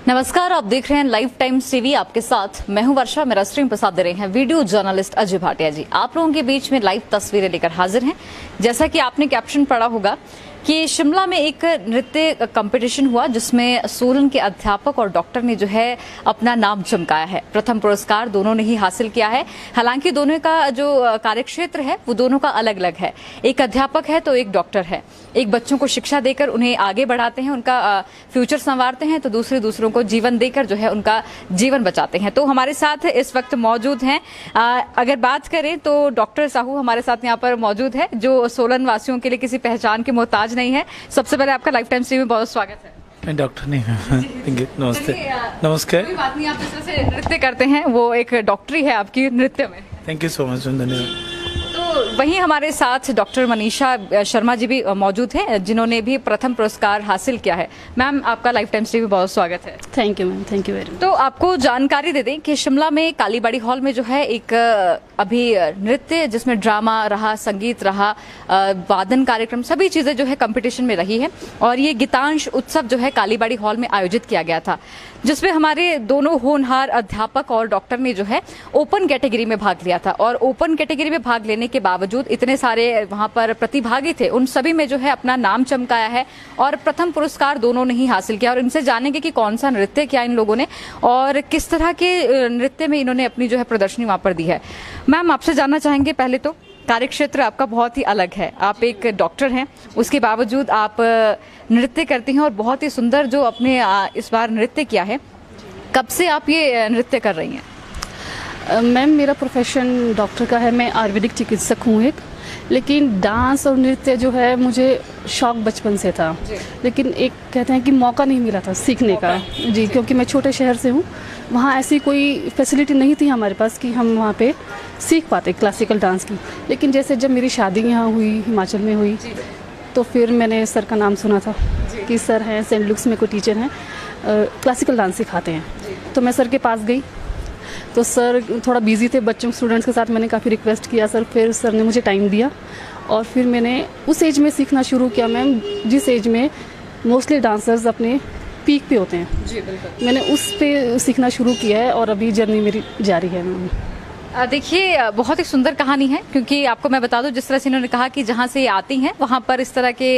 नमस्कार, आप देख रहे हैं लाइव टाइम्स टीवी। आपके साथ मैं हूं वर्षा। मेरा स्ट्रीम प्रसाद दे रहे हैं वीडियो जर्नलिस्ट अजय भाटिया जी। आप लोगों के बीच में लाइव तस्वीरें लेकर हाजिर हैं। जैसा कि आपने कैप्शन पढ़ा होगा कि शिमला में एक नृत्य कंपटीशन हुआ जिसमें सोलन के अध्यापक और डॉक्टर ने जो है अपना नाम चमकाया है। प्रथम पुरस्कार दोनों ने ही हासिल किया है। हालांकि दोनों का जो कार्यक्षेत्र है वो दोनों का अलग अलग है। एक अध्यापक है तो एक डॉक्टर है। एक बच्चों को शिक्षा देकर उन्हें आगे बढ़ाते हैं, उनका फ्यूचर संवारते हैं, तो दूसरों को जीवन देकर जो है उनका जीवन बचाते हैं। तो हमारे साथ इस वक्त मौजूद हैं, अगर बात करें तो डॉक्टर साहू हमारे साथ यहाँ पर मौजूद है, जो सोलन वासियों के लिए किसी पहचान के मोहताज नहीं है। सबसे पहले आपका लाइफ टाइम टीवी में बहुत स्वागत है। मैं डॉक्टर नहीं हूँ। नमस्ते। नमस्कार। कोई बात नहीं, आप जिस तरह से नृत्य करते हैं वो एक डॉक्टरी है आपकी नृत्य में। थैंक यू सो मच, धन्यवाद। तो वहीं हमारे साथ डॉक्टर मनीषा शर्मा जी भी मौजूद हैं, जिन्होंने भी प्रथम पुरस्कार हासिल किया है। मैम, आपका लाइफ टाइम टीवी में बहुत स्वागत है। Thank you ma'am, thank you very much. तो आपको जानकारी दे दें कि शिमला में कालीबाड़ी हॉल में जो है एक अभी नृत्य, जिसमें ड्रामा रहा, संगीत रहा, वादन कार्यक्रम, सभी चीजें जो है कंपटीशन में रही है। और ये गीतांश उत्सव जो है कालीबाड़ी हॉल में आयोजित किया गया था, जिसमें हमारे दोनों होनहार अध्यापक और डॉक्टर ने जो है ओपन कैटेगरी में भाग लिया था। और ओपन कैटेगरी में भाग लेने के बावजूद इतने सारे वहां पर प्रतिभागी थे, उन सभी में जो है अपना नाम चमकाया है और प्रथम पुरस्कार दोनों ने ही हासिल किया। और इनसे जानेंगे कि कौन सा नृत्य किया इन लोगों ने और किस तरह के नृत्य में इन्होंने अपनी जो है प्रदर्शनी वहां पर दी है। मैम, आपसे जानना चाहेंगे, पहले तो कार्यक्षेत्र आपका बहुत ही अलग है। आप एक डॉक्टर हैं, उसके बावजूद आप नृत्य करती हैं और बहुत ही सुंदर जो अपने इस बार नृत्य किया है। कब से आप ये नृत्य कर रही हैं? मैम, मेरा प्रोफेशन डॉक्टर का है। मैं आयुर्वेदिक चिकित्सक हूँ एक, लेकिन डांस और नृत्य जो है मुझे शौक बचपन से था, लेकिन एक कहते हैं कि मौका नहीं मिला था सीखने का जी, क्योंकि मैं छोटे शहर से हूँ। वहाँ ऐसी कोई फैसिलिटी नहीं थी हमारे पास कि हम वहाँ पे सीख पाते क्लासिकल डांस की। लेकिन जैसे जब मेरी शादी यहाँ हुई, हिमाचल में हुई, तो फिर मैंने सर का नाम सुना था कि सर हैं सेंट लुक्स में कोई टीचर हैं, क्लासिकल डांस सिखाते हैं। तो मैं सर के पास गई, तो सर थोड़ा बिजी थे बच्चों स्टूडेंट्स के साथ। मैंने काफ़ी रिक्वेस्ट किया सर, फिर सर ने मुझे टाइम दिया और फिर मैंने उस एज में सीखना शुरू किया मैम, जिस एज में मोस्टली डांसर्स अपने पीक पे होते हैं। जी बिल्कुल। मैंने उस पे सीखना शुरू किया है और अभी जर्नी मेरी जारी है मैम। देखिए, बहुत ही सुंदर कहानी है, क्योंकि आपको मैं बता दूं, जिस तरह से इन्होंने कहा कि जहां से ये आती हैं वहां पर इस तरह के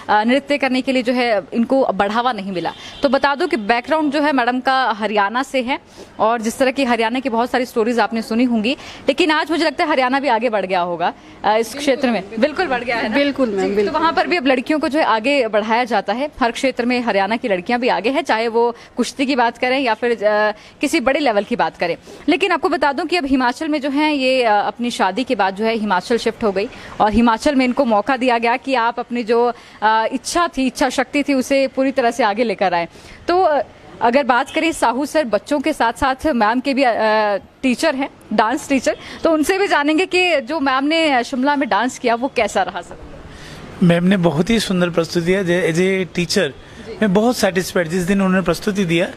नृत्य करने के लिए जो है इनको बढ़ावा नहीं मिला। तो बता दूं कि बैकग्राउंड जो है मैडम का हरियाणा से है और जिस तरह की हरियाणा की बहुत सारी स्टोरीज आपने सुनी होंगी, लेकिन आज मुझे लगता है हरियाणा भी आगे बढ़ गया होगा इस क्षेत्र में। बिल्कुल बढ़ गया है ना? बिल्कुल मैम, बिल्कुल। तो वहां पर भी अब लड़कियों को जो है आगे बढ़ाया जाता है। हर क्षेत्र में हरियाणा की लड़कियां भी आगे है, चाहे वो कुश्ती की बात करें या फिर किसी बड़े लेवल की बात करें। लेकिन आपको बता दूं कि अब हिमाचल में जो है ये अपनी शादी के बाद जो है हिमाचल शिफ्ट हो गई और हिमाचल में इनको मौका दिया गया कि आप अपनी जो इच्छा शक्ति थी उसे पूरी तरह से आगे लेकर आए। तो अगर बात करें साहू सर बच्चों के साथ साथ मैम के भी टीचर हैं, डांस टीचर, तो उनसे भी जानेंगे कि जो मैम ने शिमला में डांस किया वो कैसा रहा सर? मैम ने बहुत ही सुंदर प्रस्तुति दिया। एज ए टीचर मैं बहुत सेटिस्फाइड। जिस दिन उन्होंने प्रस्तुति दिया,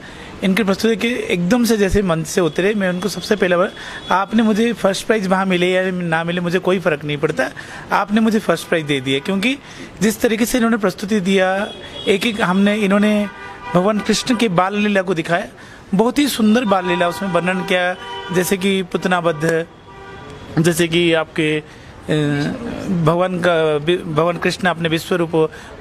इनकी प्रस्तुति के एकदम से जैसे मन से उतरे। मैं उनको सबसे पहले बार, आपने मुझे फर्स्ट प्राइज वहाँ मिले या ना मिले मुझे कोई फर्क नहीं पड़ता, आपने मुझे फर्स्ट प्राइज दे दिया। क्योंकि जिस तरीके से इन्होंने प्रस्तुति दिया, एक इन्होंने भगवान कृष्ण की बाल लीला को दिखाया। बहुत ही सुंदर बाल लीला उसमें वर्णन किया, जैसे कि पुतनाबद्ध, जैसे कि आपके भगवान कृष्ण अपने विश्व रूप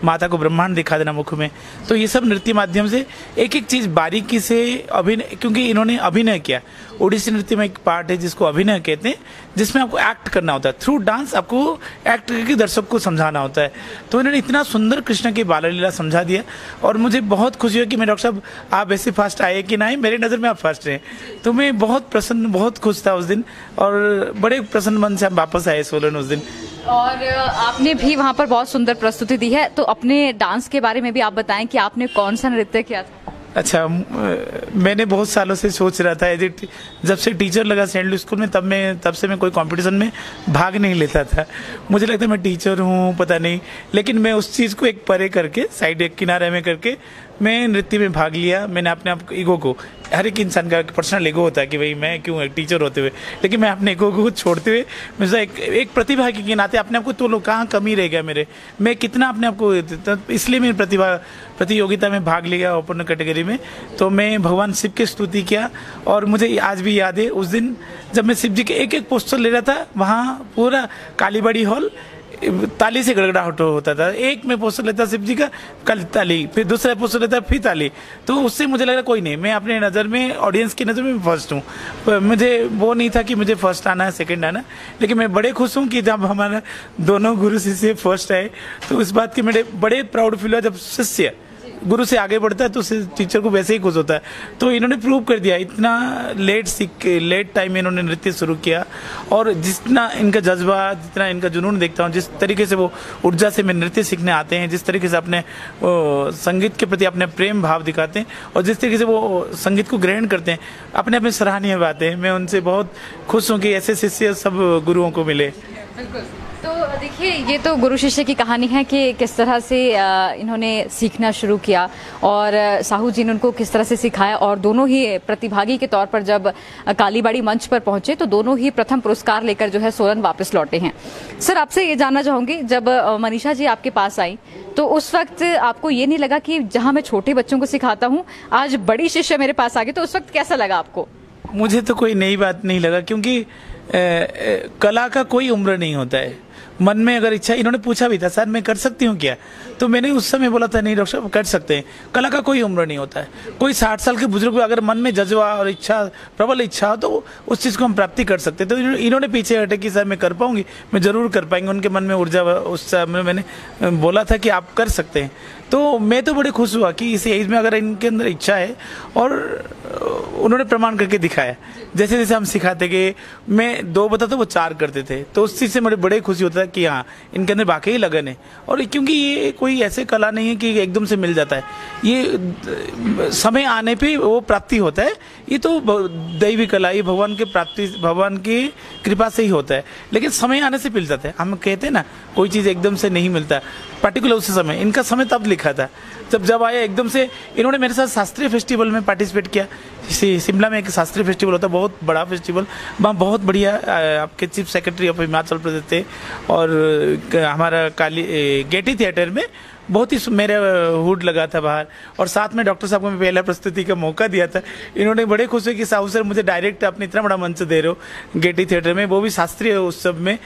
माता को ब्रह्मांड दिखा देना मुख में। तो ये सब नृत्य माध्यम से एक एक चीज बारीकी से अभिनय, क्योंकि इन्होंने अभिनय किया। ओडिसी नृत्य में एक पार्ट है जिसको अभिनय कहते हैं, जिसमें आपको एक्ट करना होता है। थ्रू डांस आपको एक्ट करके दर्शक को समझाना होता है। तो इन्होंने इतना सुंदर कृष्ण की बाल लीला समझा दिया और मुझे बहुत खुशी हुई कि मैं, डॉक्टर साहब आप ऐसे फर्स्ट आए कि ना आए, मेरी नज़र में आप फर्स्ट रहे। तो मैं बहुत प्रसन्न, बहुत खुश था उस दिन और बड़े प्रसन्न मन से हम वापस आए सोलन उस दिन। और आपने भी वहाँ पर बहुत सुंदर प्रस्तुति दी है, तो अपने डांस के बारे में भी आप बताएं कि आपने कौन सा नृत्य किया था? अच्छा, मैंने बहुत सालों से सोच रहा था, जब से टीचर लगा सेंट लुइस स्कूल में, तब से मैं कोई कंपटीशन में भाग नहीं लेता था। मुझे लगता है मैं टीचर हूँ, पता नहीं, लेकिन मैं उस चीज़ को एक परे करके, साइड एक किनारे में करके मैं नृत्य में भाग लिया। मैंने अपने आप ईगो को, हर एक इंसान का पर्सनल ईगो होता है कि भाई मैं क्यों, एक टीचर होते हुए, लेकिन मैं अपने ईगो को छोड़ते हुए मैं एक प्रतिभा के नाते अपने आप को तो लो, कहाँ कमी रह गया मेरे, मैं कितना अपने आप को, इसलिए मैं प्रतियोगिता में भाग लिया ओपन कैटेगरी में। तो मैं भगवान शिव की स्तुति किया और मुझे आज भी याद है उस दिन जब मैं शिव जी के एक एक पोस्टर ले रहा था, वहाँ पूरा कालीबाड़ी हॉल ताली से गड़गड़ाहट होता था। एक में पोस्टर लेता शिव जी का, कल ताली, फिर दूसरा पोस्टर लेता फिर ताली। तो उससे मुझे लगा कोई नहीं, मैं अपने नज़र में, ऑडियंस की नज़र में फर्स्ट हूँ। मुझे वो नहीं था कि मुझे फर्स्ट आना है, सेकंड आना, लेकिन मैं बड़े खुश हूँ कि जब हमारा दोनों गुरु शिष्य फर्स्ट आए तो इस बात के मेरे बड़े प्राउड फील हुआ। जब शिष्य गुरु से आगे बढ़ता है तो टीचर को वैसे ही खुश होता है। तो इन्होंने प्रूव कर दिया, इतना लेट टाइम में इन्होंने नृत्य शुरू किया और जितना इनका जज्बा, जितना इनका जुनून देखता हूँ, जिस तरीके से वो ऊर्जा से में नृत्य सीखने आते हैं, जिस तरीके से अपने संगीत के प्रति अपने प्रेम भाव दिखाते हैं और जिस तरीके से वो संगीत को ग्रहण करते हैं, अपने अपने सराहनीय बातें हैं। मैं उनसे बहुत खुश हूँ कि ऐसे शिष्य सब गुरुओं को मिले। तो देखिए, ये तो गुरु शिष्य की कहानी है कि किस तरह से इन्होंने सीखना शुरू किया और साहू जी ने उनको किस तरह से सिखाया और दोनों ही प्रतिभागी के तौर पर जब कालीबाड़ी मंच पर पहुंचे तो दोनों ही प्रथम पुरस्कार लेकर जो है सोलन वापस लौटे हैं। सर, आपसे ये जानना चाहूंगी, जब मनीषा जी आपके पास आई तो उस वक्त आपको ये नहीं लगा कि जहां मैं छोटे बच्चों को सिखाता हूँ आज बड़ी शिष्य मेरे पास आ गई, तो उस वक्त कैसा लगा आपको? मुझे तो कोई नई बात नहीं लगा, क्योंकि कला का कोई उम्र नहीं होता है। मन में अगर इच्छा, इन्होंने पूछा भी था सर मैं कर सकती हूँ क्या, तो मैंने उस समय बोला था नहीं डॉक्टर साहब कर सकते हैं। कला का कोई उम्र नहीं होता है। कोई 60 साल के बुजुर्ग अगर मन में जज्बा और इच्छा, प्रबल इच्छा हो तो उस चीज़ को हम प्राप्ति कर सकते हैं। तो इन्होंने पीछे हटे कि सर मैं कर पाऊंगी, मैं जरूर कर पाएंगे। उनके मन में ऊर्जा, उस समय मैंने बोला था कि आप कर सकते हैं। तो मैं तो बड़े खुश हुआ कि इस एज में अगर इनके अंदर इच्छा है, और उन्होंने प्रमाण करके दिखाया। जैसे जैसे हम सिखाते कि मैं 2 बताता वो 4 करते थे, तो उस चीज़ से मुझे बड़े खुशी होता है कि हाँ इनके अंदर वाकई लगन है। और क्योंकि ये कोई ऐसे कला नहीं है कि एकदम से मिल जाता है, ये समय आने पे वो प्राप्ति होता है। ये तो दैवी कला, ये भगवान के प्राप्ति, भगवान की कृपा से ही होता है, लेकिन समय आने से मिल जाता है। हम कहते हैं ना कोई चीज़ एकदम से नहीं मिलता, पर्टिकुलर उस समय। इनका समय तब लिखा था, जब आया एकदम से। इन्होंने मेरे साथ शास्त्रीय फेस्टिवल में पार्टिसिपेट किया। शिमला में एक शास्त्रीय फेस्टिवल होता है, बहुत बड़ा फेस्टिवल, वहाँ बहुत बढ़िया आपके chief secretary of Himachal Pradesh थे और हमारा गेटी थिएटर में बहुत ही मेरा हुड लगा था बाहर, और साथ में डॉक्टर साहब को मैं पहला प्रस्तुति का मौका दिया था। इन्होंने बड़े खुश हुए कि साहू सर मुझे डायरेक्ट अपने इतना बड़ा मंच दे रहे हो गेटी थिएटर में, वो भी शास्त्रीय उत्सव में।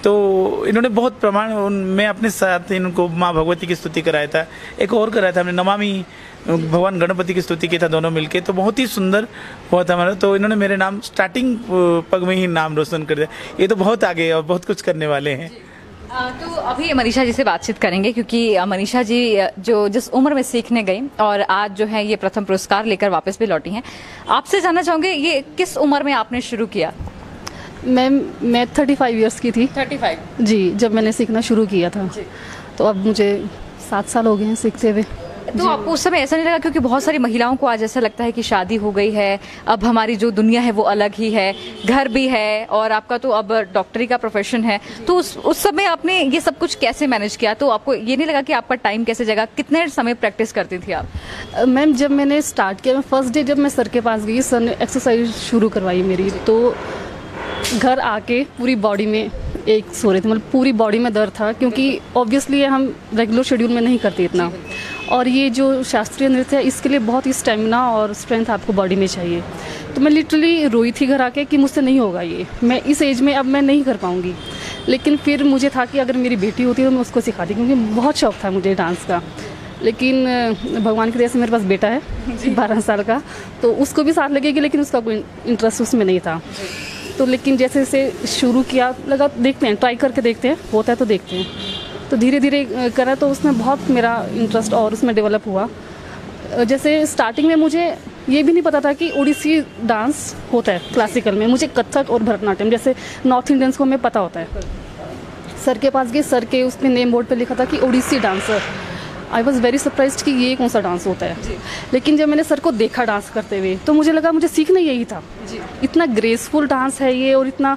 तो इन्होंने बहुत प्रमाण, मैं अपने साथ इनको माँ भगवती की स्तुति कराया था, एक और कराया था हमने नमामि भगवान गणपति की स्तुति किया था, दोनों मिलके। तो बहुत ही सुंदर हुआ था हमारा। तो इन्होंने मेरे नाम स्टार्टिंग पग में ही नाम रोशन कर दिया। ये तो बहुत आगे और बहुत कुछ करने वाले हैं। तो अभी मनीषा जी से बातचीत करेंगे, क्योंकि मनीषा जी जो जिस उम्र में सीखने गई और आज जो है ये प्रथम पुरस्कार लेकर वापस भी लौटी हैं। आपसे जानना चाहूंगे ये किस उम्र में आपने शुरू किया? मैं 35 इयर्स की थी। 35 जी, जब मैंने सीखना शुरू किया था। तो अब मुझे 7 साल हो गए हैं सीखते हुए। तो आपको उस समय ऐसा नहीं लगा, क्योंकि बहुत सारी महिलाओं को आज ऐसा लगता है कि शादी हो गई है, अब हमारी जो दुनिया है वो अलग ही है, घर भी है और आपका तो अब डॉक्टरी का प्रोफेशन है, तो उस समय आपने ये सब कुछ कैसे मैनेज किया? तो आपको ये नहीं लगा कि आपका टाइम कैसे जगह, कितने समय प्रैक्टिस करती थी आप? मैम, जब मैंने स्टार्ट किया, फर्स्ट डे जब मैं सर के पास गई, सर ने एक्सरसाइज शुरू करवाई मेरी, तो घर आके पूरी बॉडी में एक सो रही थी, मतलब पूरी बॉडी में दर्द था, क्योंकि ऑब्वियसली हम रेगुलर शेड्यूल में नहीं करते इतना। और ये जो शास्त्रीय नृत्य है इसके लिए बहुत ही स्टेमिना और स्ट्रेंथ आपको बॉडी में चाहिए। तो मैं लिटरली रोई थी घर आके कि मुझसे नहीं होगा ये, मैं इस एज में अब मैं नहीं कर पाऊँगी। लेकिन फिर मुझे था कि अगर मेरी बेटी होती तो मैं उसको सिखाती, क्योंकि बहुत शौक था मुझे डांस का। लेकिन भगवान की दया से मेरे पास बेटा है 12 साल का, तो उसको भी साथ लगेगी, लेकिन उसका कोई इंटरेस्ट उसमें नहीं था। तो लेकिन जैसे जैसे शुरू किया, लगा देखते हैं, ट्राई करके देखते हैं, होता है तो देखते हैं। तो धीरे धीरे करा तो उसमें बहुत मेरा इंटरेस्ट और उसमें डेवलप हुआ। जैसे स्टार्टिंग में मुझे ये भी नहीं पता था कि ओडिसी डांस होता है क्लासिकल में। मुझे कथक और भरतनाट्यम जैसे नॉर्थ इंडियंस को हमें पता होता है। सर के पास गए, सर के उसने नेम बोर्ड पे लिखा था कि Odissi dancer. I was very surprised कि ये कौन सा डांस होता है। लेकिन जब मैंने सर को देखा डांस करते हुए तो मुझे लगा मुझे सीखना यही था। इतना ग्रेसफुल डांस है ये, और इतना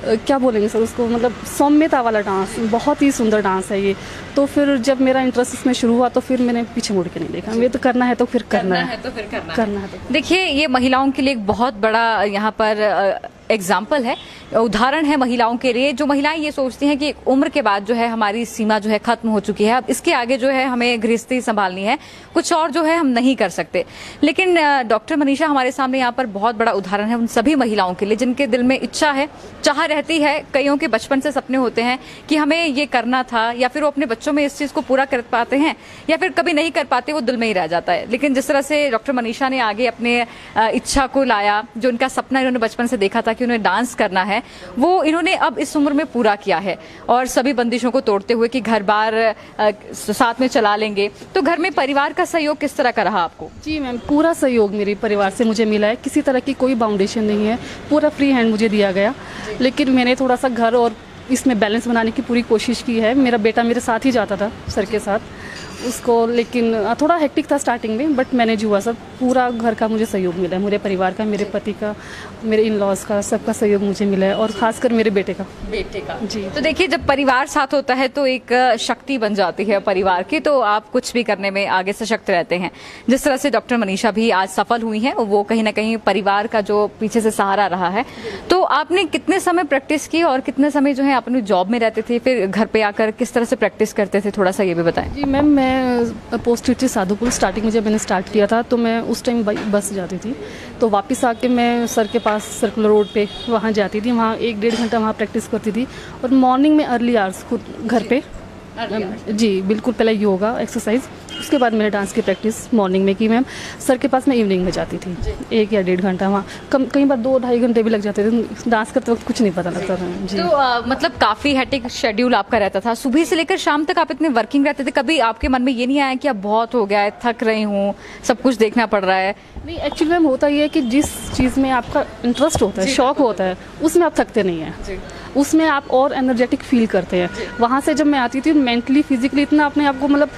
क्या बोलेंगे सर उसको, मतलब सौम्यता वाला डांस, बहुत ही सुंदर डांस है ये। तो फिर जब मेरा इंटरेस्ट इसमें शुरू हुआ तो फिर मैंने पीछे मुड़ के नहीं देखा, ये तो करना है तो फिर करना है, तो फिर करना है तो। देखिए, ये महिलाओं के लिए एक बहुत बड़ा यहाँ पर एग्जाम्पल है, उदाहरण है महिलाओं के लिए, जो महिलाएं ये सोचती हैं कि एक उम्र के बाद जो है हमारी सीमा जो है खत्म हो चुकी है, अब इसके आगे जो है हमें गृहस्थी संभालनी है, कुछ और जो है हम नहीं कर सकते। लेकिन डॉक्टर मनीषा हमारे सामने यहाँ पर बहुत बड़ा उदाहरण है उन सभी महिलाओं के लिए जिनके दिल में इच्छा है, चाह रहती है, कईयों के बचपन से सपने होते हैं कि हमें ये करना था, या फिर वो अपने बच्चों में इस चीज को पूरा कर पाते हैं, या फिर कभी नहीं कर पाते, वो दिल में ही रह जाता है। लेकिन जिस तरह से डॉक्टर मनीषा ने आगे अपने इच्छा को लाया, जो उनका सपना इन्होंने बचपन से देखा था कि उन्हें डांस करना है, वो इन्होंने अब इस उम्र में पूरा किया है, और सभी बंदिशों को तोड़ते हुए कि घर बार साथ में चला लेंगे। तो घर में परिवार का सहयोग किस तरह का रहा आपको? जी मैम, पूरा सहयोग मेरे परिवार से मुझे मिला है, किसी तरह की कोई बाउंडेशन नहीं है, पूरा फ्री हैंड मुझे दिया गया। लेकिन मैंने थोड़ा सा घर और इसमें बैलेंस बनाने की पूरी कोशिश की है। मेरा बेटा मेरे साथ ही जाता था सर के साथ उसको, लेकिन थोड़ा हेक्टिक था स्टार्टिंग में, बट मैनेज हुआ सब। पूरा घर का मुझे सहयोग मिला है, मेरे परिवार का, मेरे पति का, मेरे इन लॉज का, सबका सहयोग मुझे मिला है, और खासकर मेरे बेटे का जी। तो देखिए, जब परिवार साथ होता है तो एक शक्ति बन जाती है परिवार की, तो आप कुछ भी करने में आगे सशक्त रहते हैं। जिस तरह से डॉक्टर मनीषा भी आज सफल हुई हैं, वो कहीं ना कहीं परिवार का जो पीछे से सहारा रहा है। तो आपने कितने समय प्रैक्टिस की और कितने समय जो है अपनी जॉब में रहते थे, फिर घर पे आकर किस तरह से प्रैक्टिस करते थे, थोड़ा सा ये भी बताएं। जी मैम, मैं पोस्ट टीचर साधुपुर स्टार्टिंग में जब मैंने स्टार्ट किया था तो मैं उस टाइम बस जाती थी, तो वापस आके मैं सर के पास सर्कुलर रोड पे वहाँ जाती थी, वहाँ 1-1.5 घंटा वहाँ प्रैक्टिस करती थी। और मॉर्निंग में अर्ली आवर्स खुद घर पे जी बिल्कुल, पहले योगा एक्सरसाइज, उसके बाद मैंने डांस की प्रैक्टिस मॉर्निंग में की मैम। सर के पास मैं इवनिंग में जाती थी 1 या 1.5 घंटा, वहाँ कई बार 2-2.5 घंटे भी लग जाते थे। डांस करते वक्त कुछ नहीं पता लगता था जी। तो मतलब काफी हेक्टिक शेड्यूल आपका रहता था, सुबह से लेकर शाम तक आप इतने वर्किंग रहते थे। कभी आपके मन में ये नहीं आया कि अब बहुत हो गया है, थक रही हूँ, सब कुछ देखना पड़ रहा है? नहीं, एक्चुअली मैम होता ये है कि जिस चीज़ में आपका इंटरेस्ट होता है, शौक होता है, उसमें आप थकते नहीं हैं, उसमें आप और एनर्जेटिक फील करते हैं। वहाँ से जब मैं आती थी मेंटली फिजिकली इतना अपने आप को, मतलब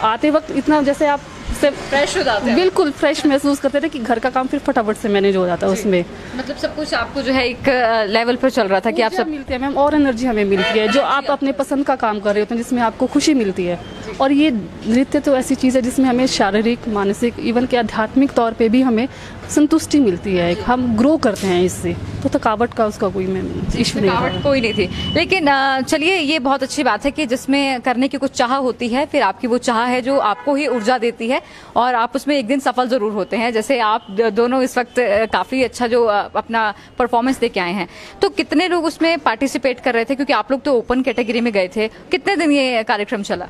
आते वक्त इतना जैसे आप से फ्रेश हो जाते हैं, बिल्कुल फ्रेश महसूस करते थे कि घर का काम फिर फटाफट से मैनेज हो जाता है उसमें। मतलब सब कुछ आपको जो है एक लेवल पर चल रहा था कि आप सब मिलते हैं मैम, और एनर्जी हमें मिलती है जो आप अपने पसंद का काम कर रहे होते हैं, जिसमें आपको खुशी मिलती है। और ये नृत्य तो ऐसी चीज़ है जिसमें हमें शारीरिक, मानसिक, इवन के आध्यात्मिक तौर पे भी हमें संतुष्टि मिलती है, हम ग्रो करते हैं इससे। तो थकावट का उसका कोई इशू नहीं, थकावट कोई नहीं थी। लेकिन चलिए, ये बहुत अच्छी बात है कि जिसमें करने की कुछ चाह होती है, फिर आपकी वो चाह है जो आपको ही ऊर्जा देती है, और आप उसमें एक दिन सफल जरूर होते हैं। जैसे आप दोनों इस वक्त काफी अच्छा जो अपना परफॉर्मेंस दे के आए हैं। तो कितने लोग उसमें पार्टिसिपेट कर रहे थे, क्योंकि आप लोग तो ओपन कैटेगरी में गए थे? कितने दिन ये कार्यक्रम चला?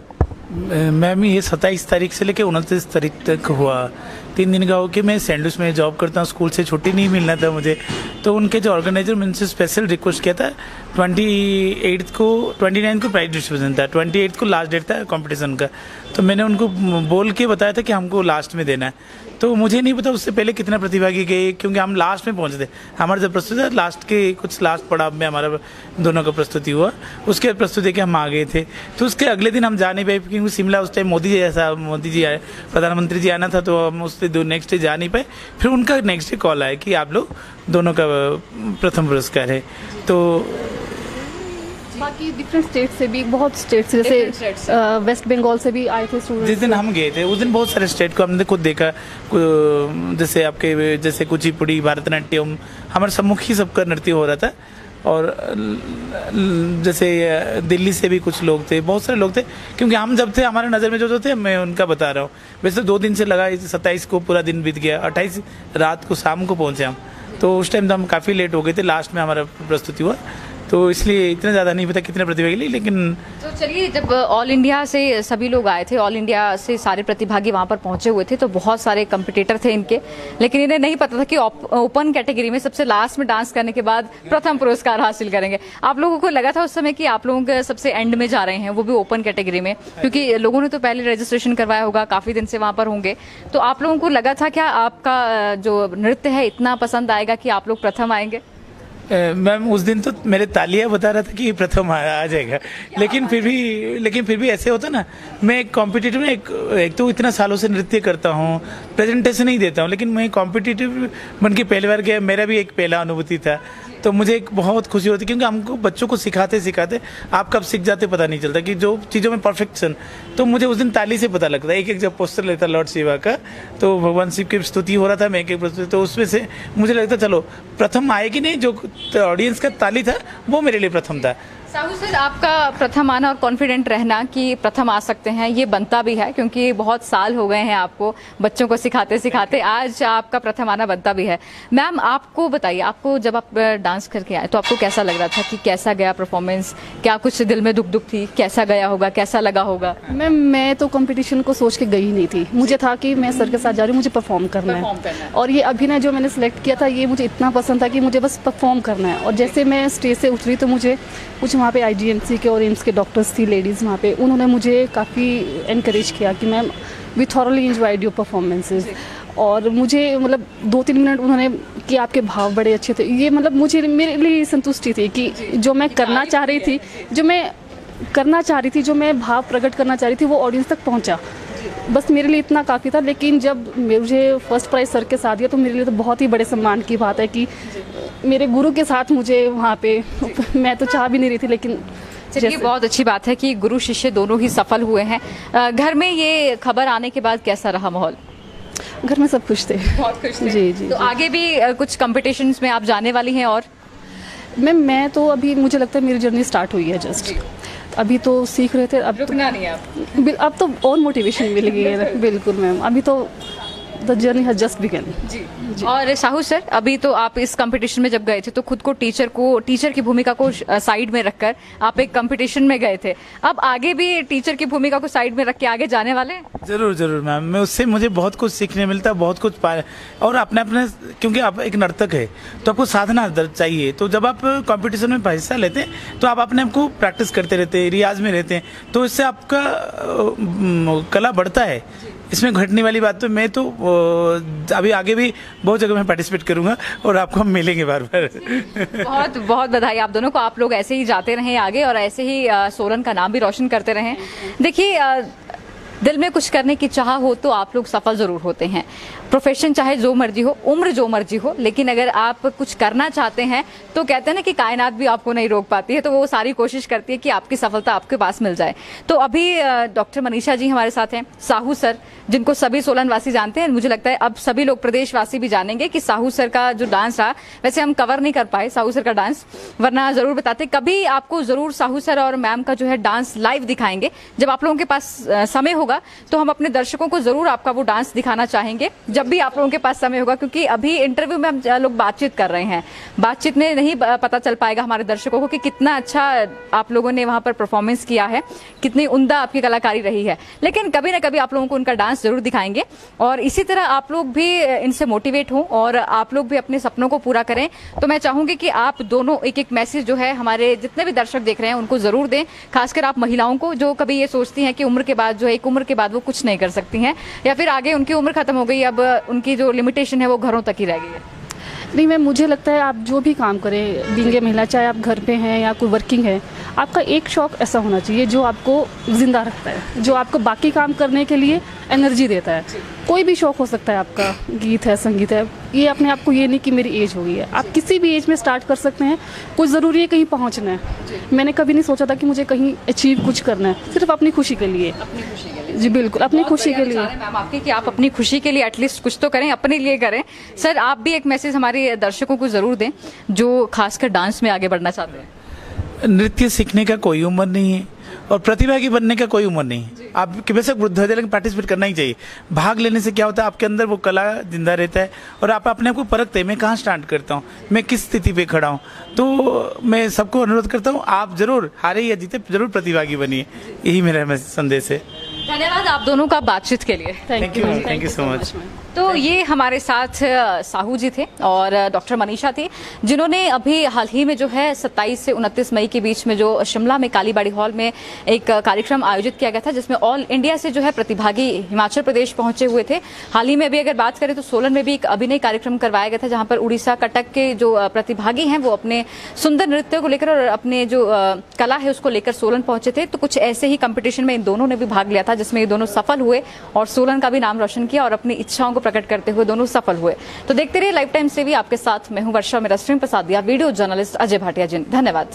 मैम, ये 27 तारीख से लेकर 29 तारीख तक हुआ, 3 दिन का हो के। मैं सैंड विच में जॉब करता हूँ, स्कूल से छुट्टी नहीं मिलना था मुझे, तो उनके जो ऑर्गेनाइजर ने उनसे स्पेशल रिक्वेस्ट किया था। 29 को प्राइज डिस्ट्रीब्यूशन था, 28 को लास्ट डेट था कंपटीशन का, तो मैंने उनको बोल के बताया था कि हमको लास्ट में देना है। तो मुझे नहीं पता उससे पहले कितना प्रतिभागी गए, क्योंकि हम लास्ट में पहुंचे थे। हमारा जब प्रस्तुति था लास्ट के कुछ लास्ट पड़ाव में हमारा दोनों का प्रस्तुति हुआ, उसके बाद प्रस्तुति के हम आ गए थे। तो उसके अगले दिन हम जा नहीं पाए, क्योंकि शिमला उस टाइम मोदी जी आए, प्रधानमंत्री जी आना था, तो हम उससे नेक्स्ट डे जा नहीं पाए। फिर उनका नेक्स्ट डे कॉल आया कि आप लोग दोनों का प्रथम पुरस्कार है। तो बाकी डिफरेंट स्टेट से भी, बहुत स्टेट से, जैसे वेस्ट बंगाल से भी आए थे स्टूडेंट्स। जिस दिन हम गए थे उस दिन बहुत सारे स्टेट को हमने खुद देखा, जैसे आपके जैसे कुचिपुड़ी, भरतनाट्यम, हमारे सम्मुख ही सबका नृत्य हो रहा था। और जैसे दिल्ली से भी कुछ लोग थे, बहुत सारे लोग थे, क्योंकि हम जब थे हमारे नज़र में जो थे, मैं उनका बता रहा हूँ। वैसे 2 दिन से लगा, 27 को पूरा दिन बीत गया, 28 रात को शाम को पहुँचे हम। तो उस टाइम तो हम काफ़ी लेट हो गए थे, लास्ट में हमारा प्रस्तुति हुआ, तो इसलिए इतना ज़्यादा नहीं पता कितने प्रतिभागी, लेकिन तो चलिए, जब ऑल इंडिया से सभी लोग आए थे, ऑल इंडिया से सारे प्रतिभागी वहाँ पर पहुंचे हुए थे, तो बहुत सारे कंपटीटर थे इनके, लेकिन इन्हें नहीं पता था कि ओपन कैटेगरी में सबसे लास्ट में डांस करने के बाद प्रथम पुरस्कार हासिल करेंगे। आप लोगों को लगा था उस समय कि आप लोग सबसे एंड में जा रहे हैं, वो भी ओपन कैटेगरी में, क्योंकि लोगों ने तो पहले रजिस्ट्रेशन करवाया होगा, काफी दिन से वहाँ पर होंगे, तो आप लोगों को लगा था क्या आपका जो नृत्य है इतना पसंद आएगा कि आप लोग प्रथम आएंगे? मैम, उस दिन तो मेरे तालियां बता रहा था कि प्रथम आ जाएगा, लेकिन फिर भी ऐसे होता ना, मैं कॉम्पिटिटिव में एक तो इतना सालों से नृत्य करता हूँ, प्रेजेंटेशन नहीं देता हूँ, लेकिन मैं कॉम्पिटिटिव बन के पहली बार गया, मेरा भी एक पहला अनुभूति था। तो तो मुझे एक बहुत खुशी होती है, क्योंकि हमको बच्चों को सिखाते सिखाते आप कब सीख जाते पता नहीं चलता, कि जो चीज़ों में परफेक्शन, तो मुझे उस दिन ताली से पता लगता है। एक एक जब पोस्टर लेता लॉर्ड शिवा का, तो भगवान शिव की स्तुति हो रहा था, मैं एक प्रस्तुति, तो उसमें से मुझे लगता चलो प्रथम आएगी नहीं, जो ऑडियंस का ताली था वो मेरे लिए प्रथम था। साहू सर, आपका प्रथम आना और कॉन्फिडेंट रहना कि प्रथम आ सकते हैं, ये बनता भी है, क्योंकि बहुत साल हो गए हैं आपको बच्चों को सिखाते सिखाते, आज आपका प्रथम आना बनता भी है। मैम, आपको बताइए, आपको जब आप डांस करके आए तो आपको कैसा लग रहा था, कि कैसा गया परफॉर्मेंस? क्या कुछ दिल में दुख थी? कैसा गया होगा, कैसा लगा होगा? मैम, मैं तो कंपटीशन को सोच के गई ही नहीं थी। मुझे था कि मैं सर के साथ जा रही हूँ, मुझे परफॉर्म करना है, और ये अभिनय जो मैंने सिलेक्ट किया था, ये मुझे इतना पसंद था कि मुझे बस परफॉर्म करना है। और जैसे मैं स्टेज से उतरी तो मुझे कुछ वहाँ पे IGMC के और एम्स के डॉक्टर्स थी, लेडीज़ वहाँ पे, उन्होंने मुझे काफ़ी इनकरेज किया कि ma'am we thoroughly enjoyed your performances. और मुझे मतलब 2-3 मिनट उन्होंने कि आपके भाव बड़े अच्छे थे, ये मतलब मुझे मेरे लिए संतुष्टि थी कि जो मैं करना चाह रही थी, जो मैं भाव प्रकट करना चाह रही थी, वो ऑडियंस तक पहुँचा। बस मेरे लिए इतना काफ़ी था। लेकिन जब मुझे फर्स्ट प्राइज़ सर के साथ दिया तो मेरे लिए तो बहुत ही बड़े सम्मान की बात है कि मेरे गुरु के साथ मुझे वहाँ पे मैं तो चाह भी नहीं रही थी, लेकिन चलिए, बहुत अच्छी बात है कि गुरु शिष्य दोनों ही सफल हुए हैं। घर में ये खबर आने के बाद कैसा रहा माहौल? घर में सब खुश थे, बहुत खुश थे। जी। तो आगे भी कुछ कंपटीशंस में आप जाने वाली हैं? और मैं तो अभी, मुझे लगता है मेरी जर्नी स्टार्ट हुई है जस्ट, अभी तो सीख रहे थे, अब रुकना नहीं है अब तो और मोटिवेशन मिल गई है। बिल्कुल मैम, अभी तो the journey has just begun. जी। और साहू सर, अभी तो आप इस कंपटीशन में जब गए थे तो खुद को टीचर की भूमिका को साइड में रखकर आप एक कंपटीशन में गए थे। अब आगे भी टीचर की भूमिका को साइड में रख के आगे जाने वाले हैं? जरूर जरूर मैम, मैं उससे मुझे बहुत कुछ सीखने मिलता है, बहुत कुछ और अपने क्योंकि आप एक नर्तक है तो आपको साधना चाहिए। तो जब आप कंपटीशन में हिस्सा लेते हैं तो आप अपने आप को प्रैक्टिस करते रहते हैं, रियाज में रहते हैं, तो इससे आपका कला बढ़ता है। इसमें घटने वाली बात तो मैं तो अभी आगे भी बहुत जगह में पार्टिसिपेट करूंगा और आपको हम मिलेंगे बार बार। बहुत बहुत बधाई आप दोनों को, आप लोग ऐसे ही जाते रहें आगे और ऐसे ही सोलन का नाम भी रोशन करते रहें। देखिए, दिल में कुछ करने की चाह हो तो आप लोग सफल जरूर होते हैं। प्रोफेशन चाहे जो मर्जी हो, उम्र जो मर्जी हो, लेकिन अगर आप कुछ करना चाहते हैं तो कहते हैं ना कि कायनात भी आपको नहीं रोक पाती है, तो वो सारी कोशिश करती है कि आपकी सफलता आपके पास मिल जाए। तो अभी डॉक्टर मनीषा जी हमारे साथ हैं, साहू सर जिनको सभी सोलन वासी जानते हैं, मुझे लगता है अब सभी लोग प्रदेशवासी भी जानेंगे कि साहू सर का जो डांस रहा, वैसे हम कवर नहीं कर पाए साहू सर का डांस, वरना जरूर बताते। कभी आपको जरूर साहू सर और मैम का जो है डांस लाइव दिखाएंगे। जब आप लोगों के पास समय होगा तो हम अपने दर्शकों को जरूर आपका वो डांस दिखाना चाहेंगे, जब भी आप लोगों के पास समय होगा, क्योंकि अभी इंटरव्यू में हम लोग बातचीत कर रहे हैं, बातचीत में नहीं पता चल पाएगा हमारे दर्शकों को कि कितना अच्छा आप लोगों ने वहां पर परफॉर्मेंस किया है, कितनी उम्दा आपकी कलाकारी रही है, लेकिन कभी ना कभी आप लोगों को उनका डांस जरूर दिखाएंगे। और इसी तरह आप लोग भी इनसे मोटिवेट हों और आप लोग भी अपने सपनों को पूरा करें। तो मैं चाहूंगी कि आप दोनों एक एक मैसेज जो है हमारे जितने भी दर्शक देख रहे हैं उनको जरूर दें, खासकर आप महिलाओं को जो कभी ये सोचती हैं कि उम्र के बाद जो है, एक उम्र के बाद वो कुछ नहीं कर सकती हैं, या फिर आगे उनकी उम्र खत्म हो गई, अब उनकी जो लिमिटेशन है वो घरों तक ही रह गई है। नहीं मैम, मुझे लगता है आप जो भी काम करें, बीइंग ए महिला, चाहे आप घर पे हैं या कोई वर्किंग है, आपका एक शौक ऐसा होना चाहिए जो आपको जिंदा रखता है, जो आपको बाकी काम करने के लिए एनर्जी देता है। कोई भी शौक हो सकता है, आपका गीत है, संगीत है, ये अपने आप को ये नहीं कि मेरी एज हो गई है, आप किसी भी एज में स्टार्ट कर सकते हैं। कोई ज़रूरी है कहीं पहुंचना है, मैंने कभी नहीं सोचा था कि मुझे कहीं अचीव कुछ करना है, सिर्फ अपनी खुशी के लिए। जी बिल्कुल, अपनी खुशी के लिए। मैम आपके कि आप अपनी खुशी के लिए एटलीस्ट कुछ तो करें, अपने लिए करें। सर, आप भी एक मैसेज हमारे दर्शकों को जरूर दें जो खासकर डांस में आगे बढ़ना चाहते हैं। नृत्य सीखने का कोई उम्र नहीं है और प्रतिभागी बनने का कोई उम्र नहीं है। आप बेशक वृद्ध हो जाए लेकिन पार्टिसिपेट करना ही चाहिए। भाग लेने से क्या होता है, आपके अंदर वो कला जिंदा रहता है और आप अपने आप को परखते हैं, मैं कहाँ स्टार्ट करता हूँ, मैं किस स्थिति पे खड़ा हूँ। तो मैं सबको अनुरोध करता हूँ, आप जरूर हारे या जीते जरूर प्रतिभागी बनिए, यही मेरा संदेश है। धन्यवाद आप दोनों का बातचीत के लिए। Thank you so much. तो ये हमारे साथ साहू जी थे और डॉक्टर मनीषा थी, जिन्होंने अभी हाल ही में जो है 27 से 29 मई के बीच में जो शिमला में कालीबाड़ी हॉल में एक कार्यक्रम आयोजित किया गया था, जिसमें ऑल इंडिया से जो है प्रतिभागी हिमाचल प्रदेश पहुंचे हुए थे। हाल ही में भी अगर बात करें तो सोलन में भी एक अभिनय कार्यक्रम करवाया गया था, जहां पर उड़ीसा कटक के जो प्रतिभागी हैं वो अपने सुंदर नृत्य को लेकर और अपने जो कला है उसको लेकर सोलन पहुंचे थे। तो कुछ ऐसे ही कंपटीशन में इन दोनों ने भी भाग लिया था, जिसमें ये दोनों सफल हुए और सोलन का भी नाम रोशन किया और अपनी इच्छाओं को प्रकट करते हुए दोनों सफल हुए। तो देखते रहिए लाइफ टाइम्स टीवी, आपके साथ मैं हूं वर्षा, मेरा स्ट्रीम प्रसाद दिया, वीडियो जर्नलिस्ट अजय भाटिया जी। धन्यवाद।